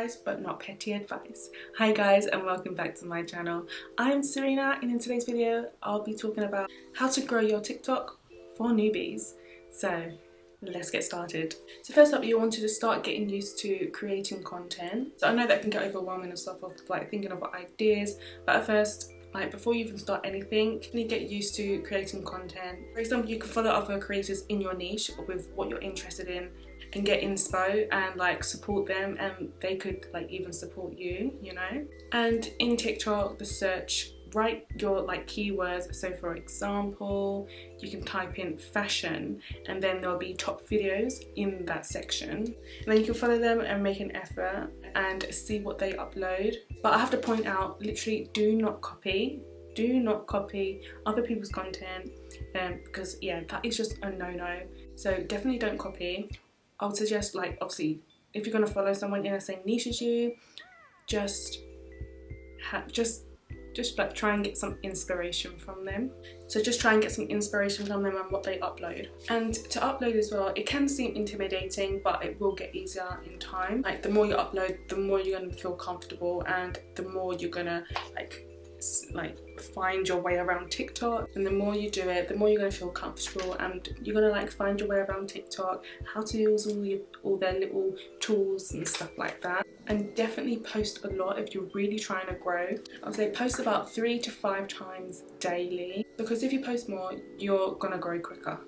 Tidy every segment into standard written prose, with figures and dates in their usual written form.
advice but not petty advice. Hi guys and welcome back to my channel. I'm Serena and in today's video I'll be talking about how to grow your TikTok for newbies. So let's get started. So first up, you want to start getting used to creating content. So I know that can get overwhelming and stuff of like thinking of ideas, but at first, like before you even start anything, you need to get used to creating content. For example, you can follow other creators in your niche with what you're interested in and get inspo and like support them, and they could like even support you, you know. And in TikTok, the search, write your like keywords. So for example, you can type in fashion and then there'll be top videos in that section, and then you can follow them and make an effort and see what they upload. But I have to point out, literally do not copy other people's content, because yeah, that is just a no-no. So definitely don't copy. I would suggest, like, obviously if you're going to follow someone in the same niche as you, just like try and get some inspiration from them. So just try and get some inspiration from them and what they upload. And to upload as well, it can seem intimidating, but it will get easier in time. Like the more you upload, the more you're going to feel comfortable, and the more you're going to like find your way around TikTok. And the more you do it, the more you're going to feel comfortable, and you're going to like find your way around TikTok, how to use all their little tools and stuff like that. And definitely post a lot if you're really trying to grow. I would say post about 3 to 5 times daily, because if you post more, you're going to grow quicker.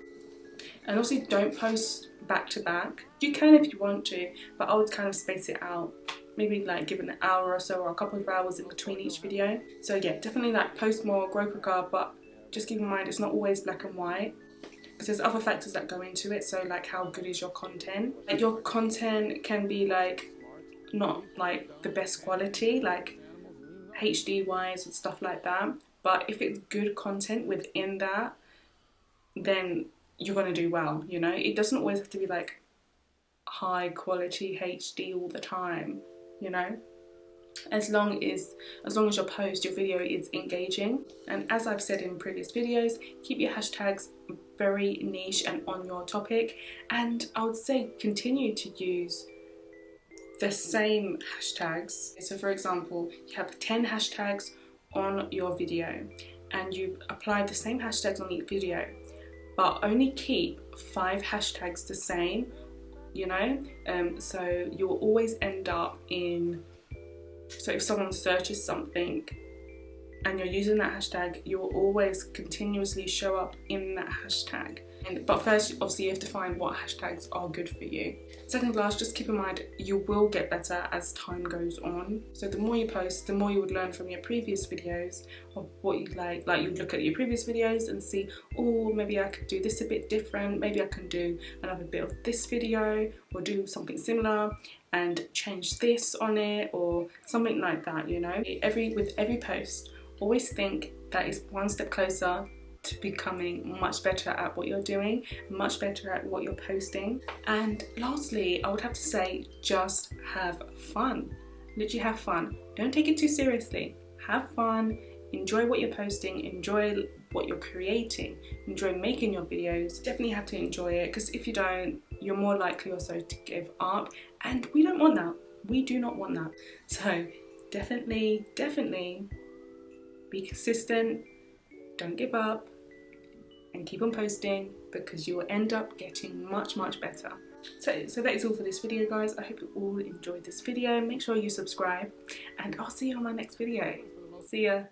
And also don't post back to back. You can if you want to, but I would kind of space it out. Maybe like give it an hour or so, or a couple of hours in between each video. So yeah, definitely like post more, grow quicker, but just keep in mind it's not always black and white, because there's other factors that go into it. So like, how good is your content? Like your content can be like not like the best quality, like HD wise and stuff like that, but if it's good content within that, then you're going to do well, you know. It doesn't always have to be like high quality HD all the time, you know, as long as your post, your video is engaging. And as I've said in previous videos, keep your hashtags very niche and on your topic, and I would say continue to use the same hashtags. So for example, you have 10 hashtags on your video and you apply the same hashtags on each video, but only keep 5 hashtags the same, you know. So you will always end up in, so if someone searches something and you're using that hashtag, you will always continuously show up in that hashtag. But first, obviously, you have to find what hashtags are good for you. Second class, just keep in mind you will get better as time goes on. So the more you post, the more you would learn from your previous videos of what you like. Like you'd look at your previous videos and see, oh, maybe I could do this a bit different. Maybe I can do another bit of this video or do something similar and change this on it or something like that, you know. With every post, always think that is one step closer to becoming much better at what you're doing, much better at what you're posting. And lastly, I would have to say, just have fun. Literally have fun. Don't take it too seriously. Have fun, enjoy what you're posting, enjoy what you're creating, enjoy making your videos. Definitely have to enjoy it, because if you don't, you're more likely also to give up, and we don't want that. We do not want that. So definitely be consistent, don't give up, and keep on posting, because you will end up getting much better. So that is all for this video, guys. I hope you all enjoyed this video. Make sure you subscribe, and I'll see you on my next video. See ya.